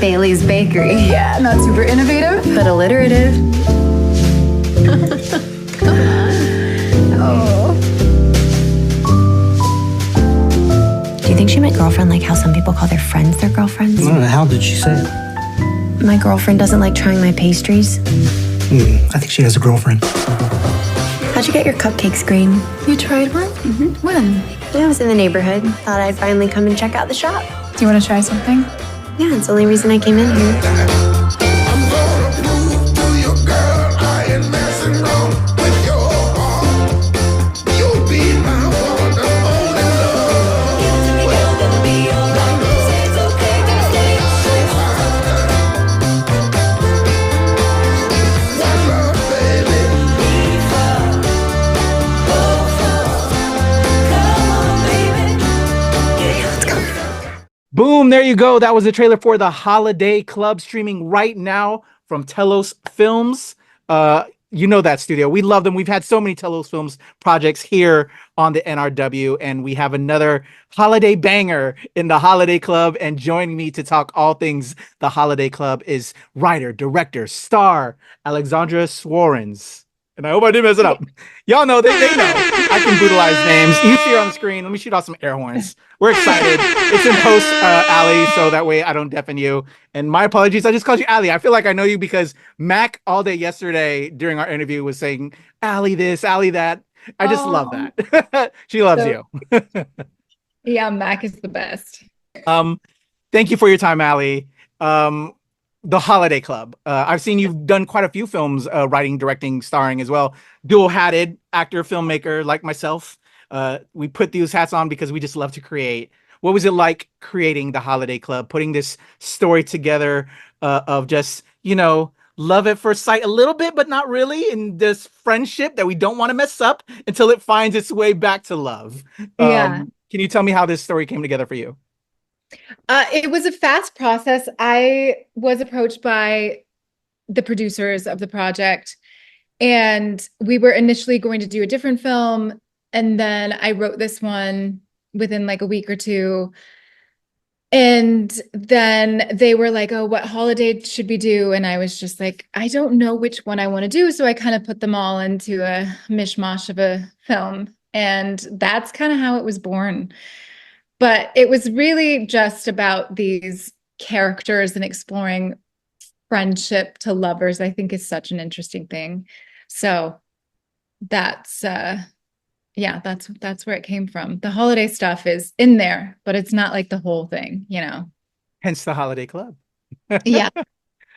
Bailey's Bakery. Yeah, not super innovative, but alliterative. Come on. Oh. Do you think she meant girlfriend like how some people call their friends their girlfriends? How did she say it? My girlfriend doesn't like trying my pastries. I think she has a girlfriend. How'd you get your cupcakes green? You tried one? Mm-hmm. When? I was in the neighborhood. Thought I'd finally come and check out the shop. Do you want to try something? Yeah, it's the only reason I came in here. I'm gonna prove to your girl I ain't messing around with your heart. You'll be my one and only love. Well, gonna be your love. Say it's okay, gonna stay one love, baby. Boom, there you go. That was the trailer for The Holiday Club, streaming right now from Tello Films. You know that studio. We love them. We've had so many Tello Films projects here on the NRW, and we have another holiday banger in The Holiday Club. And joining me to talk all things The Holiday Club is writer, director, star, Alexandra Swarens. And I hope I didn't mess it up. Y'all know, they know. I can brutalize names. You see her on the screen. Let me shoot off some air horns. We're excited. It's in post, Ali, so that way I don't deafen you. And my apologies. I just called you Ali. I feel like I know you because Mac all day yesterday during our interview was saying, Ali this, Ali that. I just love that. She loves you. Yeah, Mac is the best. Thank you for your time, Ali. The Holiday Club. I've seen you've done quite a few films, writing, directing, starring as well. Dual-hatted actor, filmmaker like myself. We put these hats on because we just love to create. What was it like creating The Holiday Club, putting this story together of just, love at first sight a little bit, but not really, and this friendship that we don't want to mess up until it finds its way back to love. Yeah. Can you tell me how this story came together for you? It was a fast process. I was approached by the producers of the project, and we were initially going to do a different film. And then I wrote this one within like a week or two. And then they were like, oh, what holiday should we do? And I was just like, I don't know which one I want to do. So I kind of put them all into a mishmash of a film. And that's kind of how it was born. But it was really just about these characters and exploring friendship to lovers, I think is such an interesting thing. So that's where it came from. The holiday stuff is in there, but it's not like the whole thing, Hence the Holiday Club. Yeah,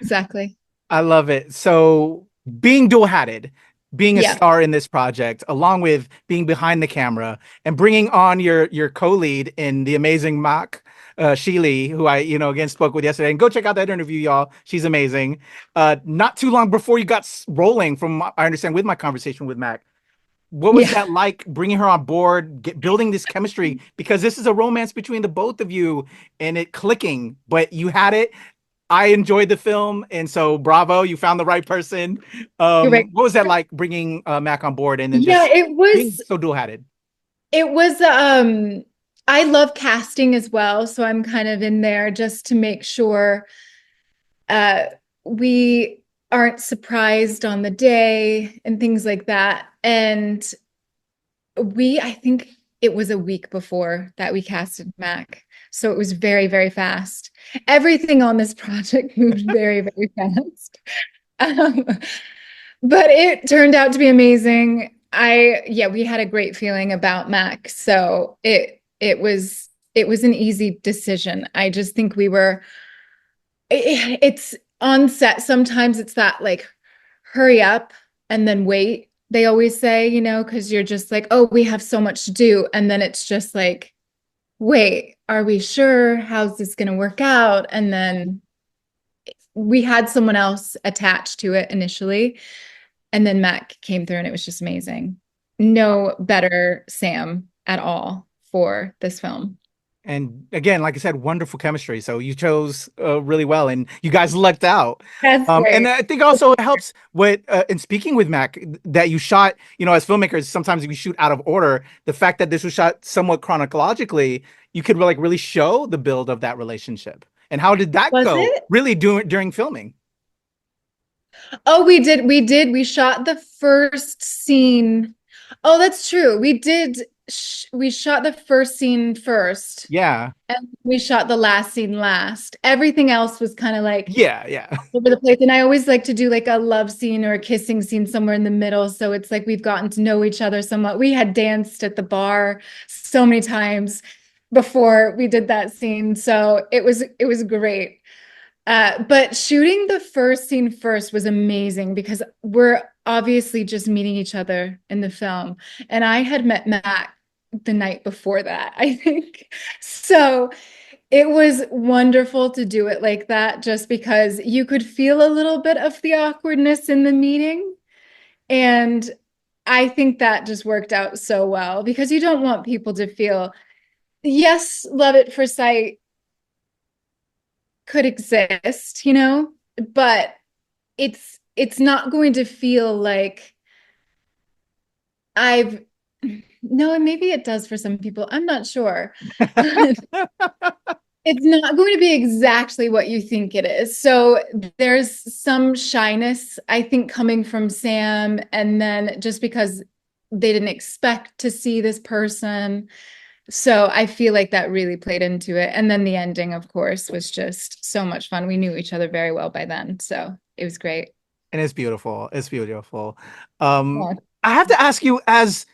exactly. I love it. So being dual-hatted, being a Yeah. star in this project, along with being behind the camera and bringing on your co-lead in the amazing Shealy, who I, again, spoke with yesterday. And go check out that interview, y'all. She's amazing. Not too long before you got rolling, from I understand, with my conversation with Mac. What was that like, bringing her on board, building this chemistry? Because this is a romance between the both of you and it clicking, but you had it. I enjoyed the film, and so bravo, you found the right person. Right. What was that like, bringing Mac on board and then it was being so dual-hatted? It was I love casting as well, so I'm kind of in there just to make sure we aren't surprised on the day and things like that. And I think it was a week before that we casted Mac. So it was very, very fast. Everything on this project moved very, very fast. But it turned out to be amazing. We had a great feeling about Mac. So it was an easy decision. I just think it's on set. Sometimes it's that like, hurry up and then wait. They always say, because you're just like, oh, we have so much to do. And then it's just like, wait, are we sure? How's this going to work out? And then we had someone else attached to it initially. And then Mac came through and it was just amazing. No better Sam at all for this film. And again, like I said, wonderful chemistry. So you chose really well, and you guys lucked out. That's great. And I think also it helps in speaking with Mac, that you shot, as filmmakers, sometimes we shoot out of order. The fact that this was shot somewhat chronologically, you could really show the build of that relationship. And how did that Was go? it? Really during filming? Oh, we did. We did. We shot the first scene. Oh, that's true. We did. We shot the first scene first, Yeah. and we shot the last scene last. Everything else was kind of like Yeah. Yeah. all over the place. And I always like to do like a love scene or a kissing scene somewhere in the middle. So it's like we've gotten to know each other somewhat. We had danced at the bar so many times before we did that scene. So it was great. But shooting the first scene first was amazing because we're obviously just meeting each other in the film. And I had met Matt the night before that, I think. So it was wonderful to do it like that, just because you could feel a little bit of the awkwardness in the meeting. And I think that just worked out so well because you don't want people to feel, yes, love at first sight could exist, but it's not going to feel like I've no, and maybe it does for some people. I'm not sure. It's not going to be exactly what you think it is. So there's some shyness, I think, coming from Sam, and then just because they didn't expect to see this person. So I feel like that really played into it. And then the ending, of course, was just so much fun. We knew each other very well by then. So it was great. And it's beautiful. It's beautiful. Yeah. I have to ask you, as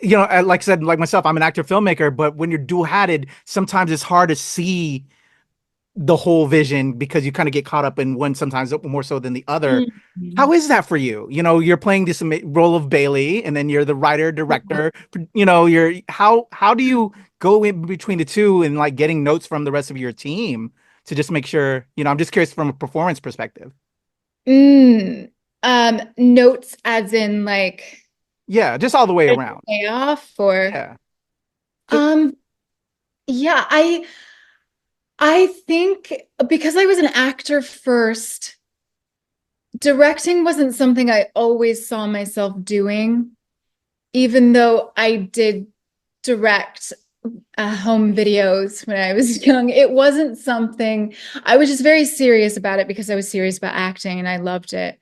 like I said, like myself, I'm an actor filmmaker, but when you're dual-hatted, sometimes it's hard to see the whole vision because you kind of get caught up in one sometimes more so than the other. Mhm. How is that for you? You're playing this role of Bailey, and then you're the writer, director. How do you go in between the two and like getting notes from the rest of your team to just make sure, I'm just curious from a performance perspective. Mm. Notes as in like Yeah, just all the way around. payoff or Yeah. um yeah, I think because I was an actor first, directing wasn't something I always saw myself doing, even though I did direct home videos when I was young. It wasn't something I was just very serious about it because I was serious about acting and I loved it.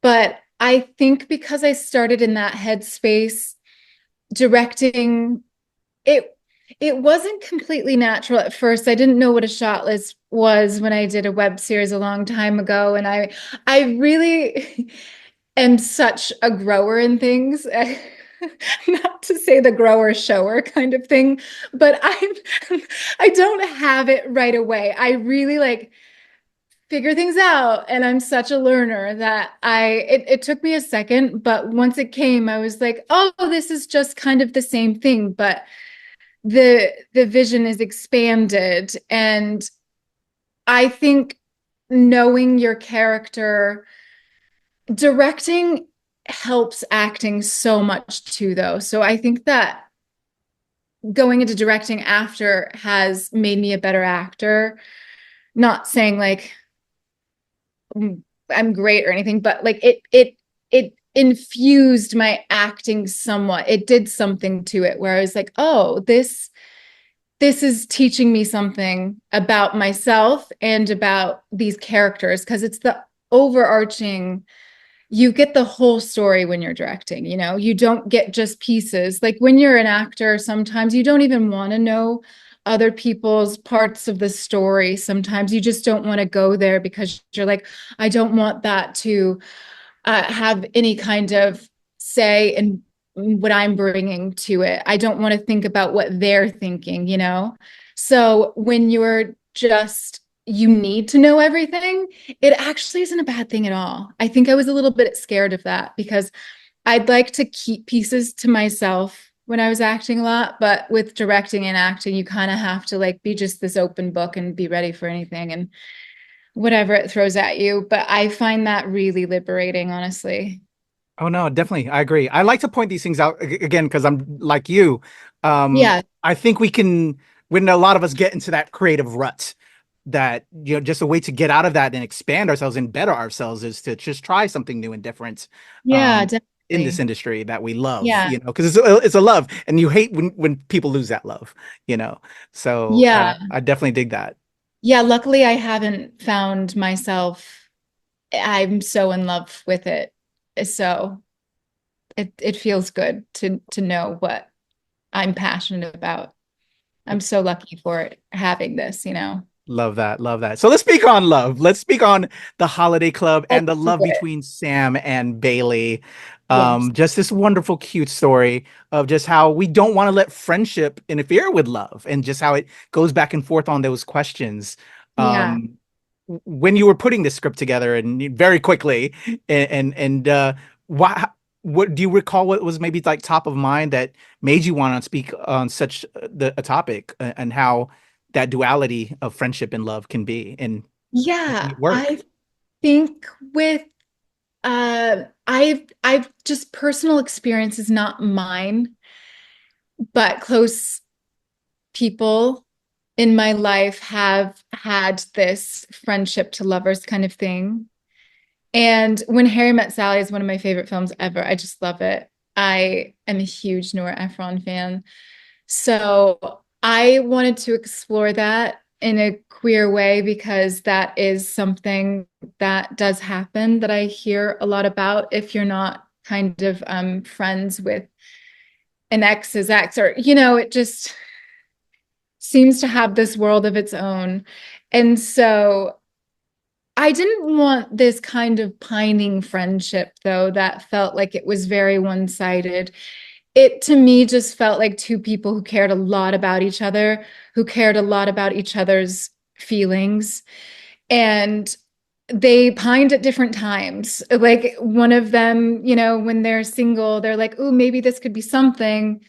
But I think because I started in that headspace, directing it it wasn't completely natural at first. I didn't know what a shot list was when I did a web series a long time ago, and I really am such a grower in things. Not to say the grower shower kind of thing, but I don't have it right away. I really like figure things out, and I'm such a learner that it took me a second, but once it came, I was like, oh, this is just kind of the same thing, but the vision is expanded. And I think knowing your character, directing helps acting so much too, though. So I think that going into directing after has made me a better actor. Not saying like I'm great or anything, but like it infused my acting somewhat. It did something to it where I was like, oh, this is teaching me something about myself and about these characters, because it's the overarching, you get the whole story when you're directing, you don't get just pieces. Like when you're an actor, sometimes you don't even want to know other people's parts of the story. Sometimes you just don't want to go there because you're like, I don't want that to have any kind of say in what I'm bringing to it. I don't want to think about what they're thinking. So when you need to know everything, it actually isn't a bad thing at all. I think I was a little bit scared of that because I'd like to keep pieces to myself when I was acting a lot, but with directing and acting, you kind of have to like be just this open book and be ready for anything and whatever it throws at you. But I find that really liberating, honestly. Oh no, definitely. I agree. I like to point these things out again because I'm like you. Yeah. I think when a lot of us get into that creative rut, that just a way to get out of that and expand ourselves and better ourselves is to just try something new and different. Yeah, In this definitely. industry that we love, Yeah. because it's a love, and you hate when people lose that love. So Yeah. I definitely dig that. Yeah, luckily I haven't found myself. I'm so in love with it. So it feels good to know what I'm passionate about. I'm so lucky for it, having this, you know. Love that. Love that. So let's speak on love. Let's speak on the Holiday Club and Let's the do love it. between Sam and Bailey. Yes. Just this wonderful, cute story of just how we don't want to let friendship interfere with love and just how it goes back and forth on those questions. Yeah. Um, when you were putting this script together very quickly and why what do you recall what was maybe like top of mind that made you want to speak on such a topic and how that duality of friendship and love can be and making Yeah, it work. I think with I've just personal experiences, not mine, but close people in my life have had this friendship to lovers kind of thing. And When Harry Met Sally is one of my favorite films ever. I just love it. I am a huge Nora Ephron fan. So I wanted to explore that in a queer way because that is something that does happen that I hear a lot about if you're not kind of friends with an ex's ex, or it just seems to have this world of its own. And so I didn't want this kind of pining friendship, though, that felt like it was very one-sided. It to me just felt like two people who cared a lot about each other, who cared a lot about each other's feelings. And they pined at different times. Like one of them, when they're single, they're like, oh, maybe this could be something.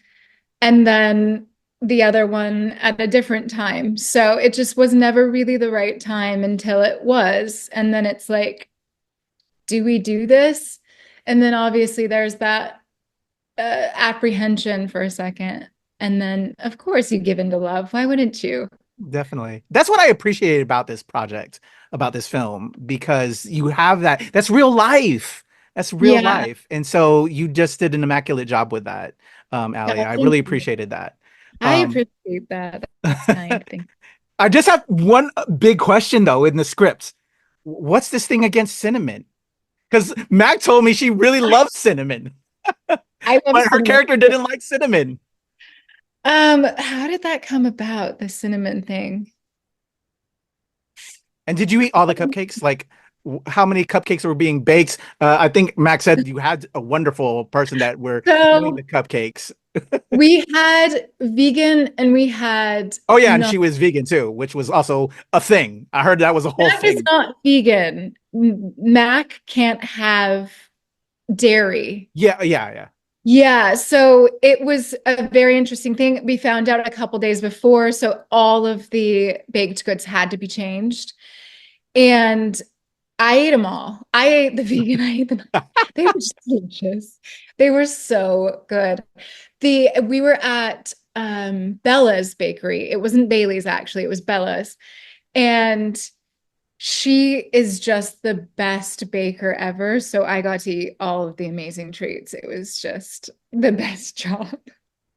And then the other one at a different time. So it just was never really the right time until it was. And then it's like, do we do this? And then obviously there's that apprehension for a second. And then, of course, you give into love. Why wouldn't you? Definitely. That's what I appreciated about this project, about this film, because you have that's real life. That's real Yeah. life. And so you just did an immaculate job with that, Ali. Oh, I thank really you. appreciated that. I Um, appreciate that. That's kind. Thank I just have one big question though in the script. What's this thing against cinnamon? Because Mac told me she really you. loves cinnamon, I love but her cinnamon. character didn't like cinnamon. How did that come about, the cinnamon thing? And did you eat all the cupcakes? Like, how many cupcakes were being baked? I think Max said you had a wonderful person that were doing the So cupcakes. we had vegan and we had Oh yeah, and no. she was vegan too, which was also a thing. I heard that was a whole Mac is thing. not vegan. Mac can't have dairy. Yeah, yeah, yeah. Yeah, so it was a very interesting thing. We found out a couple days before, so all of the baked goods had to be changed. And I ate them all. I ate the vegan, I ate the they were just delicious. They were so good. We were at Bella's bakery. It wasn't Bailey's actually, it was Bella's. And she is just the best baker ever. So I got to eat all of the amazing treats. It was just the best job.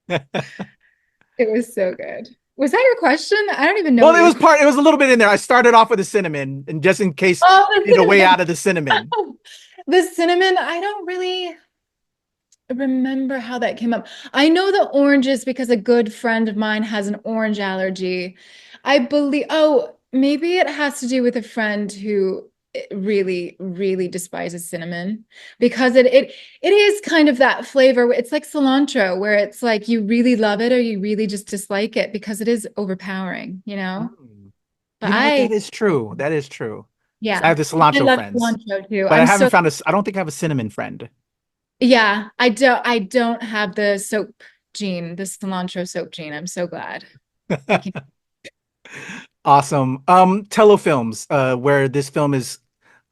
It was so good. Was that your question? I don't even know Well, what your question. it was a little bit in there. I started off with the cinnamon, and just in case Oh, you need a way out of the cinnamon. the cinnamon. I don't really remember how that came up. I know the oranges because a good friend of mine has an orange allergy. I believe, oh, maybe it has to do with a friend who really, really despises cinnamon because it is kind of that flavor. It's like cilantro, where it's like you really love it or you really just dislike it because it is overpowering, you know? Mm. But You know what? That is true. That is true. 'Cause I yeah, have the I cilantro love friends, cilantro too. but I I'm haven't so found I don't think I have a cinnamon friend. Yeah, I don't have the soap gene, the cilantro soap gene. I'm so glad. I can Awesome. Tello Films, where this film is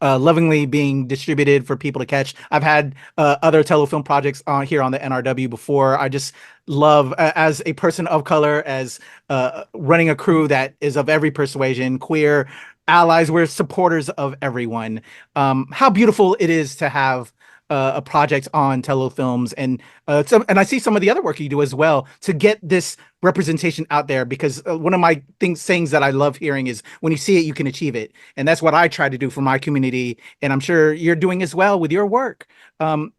lovingly being distributed for people to catch. I've had other telefilm projects on here on the NRW before. I just love, as a person of color, as running a crew that is of every persuasion, queer allies. We're supporters of everyone. How beautiful it is to have a project on Tello Films, and and I see some of the other work you do as well to get this representation out there, because one of my sayings that I love hearing is when you see it, you can achieve it. And that's what I try to do for my community. And I'm sure you're doing as well with your work. Can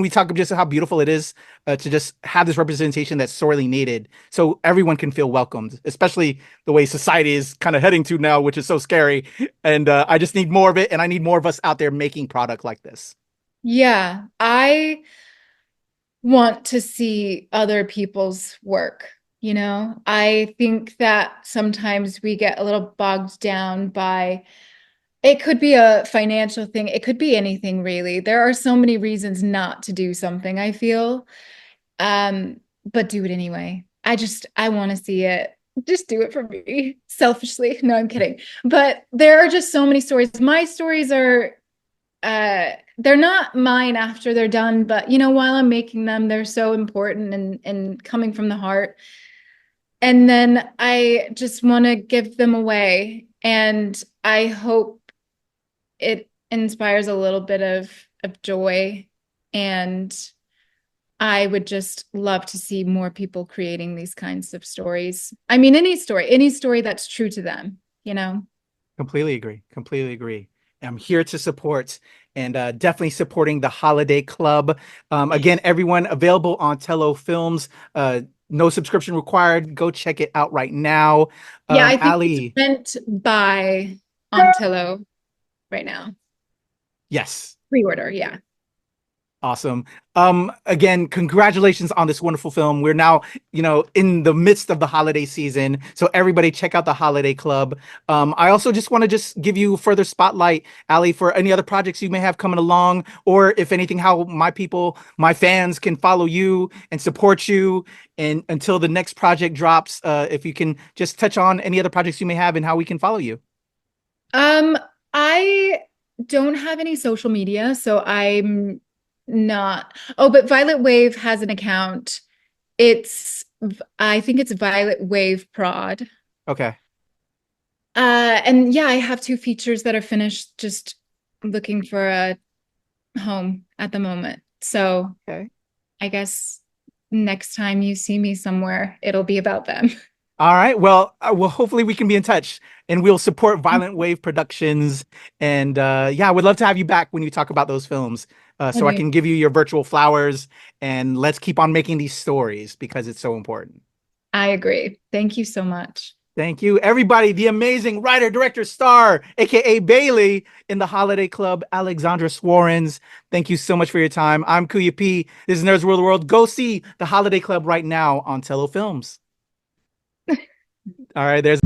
we talk just how beautiful it is to just have this representation that's sorely needed so everyone can feel welcomed, especially the way society is kind of heading to now, which is so scary. And I just need more of it. And I need more of us out there making product like this. Yeah, I want to see other people's work. I think that sometimes we get a little bogged down by, it could be a financial thing. It could be anything really. There are so many reasons not to do something, I feel. But do it anyway. I want to see it. Just do it for me, selfishly. No, I'm kidding. But there are just so many stories. My stories are they're not mine after they're done, but while I'm making them, they're so important and coming from the heart. And then I just want to give them away. And I hope it inspires a little bit of joy. And I would just love to see more people creating these kinds of stories. I mean, any story that's true to them. Completely agree. Completely agree. I'm here to support, and definitely supporting the Holiday Club. Again, everyone, available on Tello Films. No subscription required. Go check it out right now. Yeah, I think Ali. it's meant by on Tello right now. Yes. Pre-order, yeah. Awesome. Again, congratulations on this wonderful film. We're now, in the midst of the holiday season. So everybody check out the Holiday Club. I also just want to just give you further spotlight, Ali, for any other projects you may have coming along, or if anything, how my fans can follow you and support you. And until the next project drops, if you can just touch on any other projects you may have and how we can follow you. I don't have any social media, so I'm not. Oh, but Violet Wave has an account. I think it's Violet Wave Prod. Okay. And yeah, I have 2 features that are finished, just looking for a home at the moment. So Okay. I guess next time you see me somewhere, it'll be about them. All right. Well, hopefully we can be in touch, and we'll support Violent Wave Productions. And yeah, I would love to have you back when you talk about those films, so I can give you your virtual flowers, and let's keep on making these stories because it's so important. I agree. Thank you so much. Thank you, everybody. The amazing writer, director, star, aka Bailey, in the Holiday Club, Alexandra Swarens. Thank you so much for your time. I'm Kuya P. This is Nerds World of the World. Go see the Holiday Club right now on Tello Films. All right, there's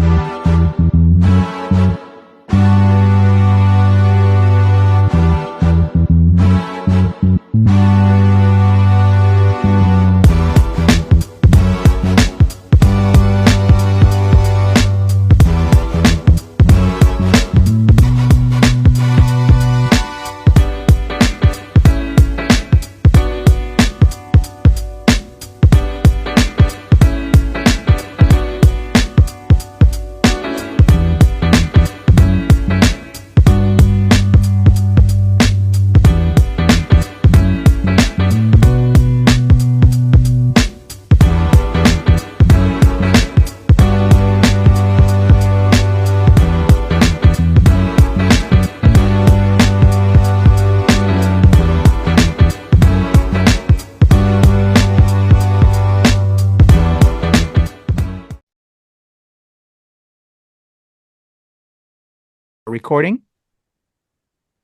recording.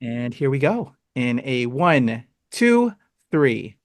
And here we go in a 1, 2, 3.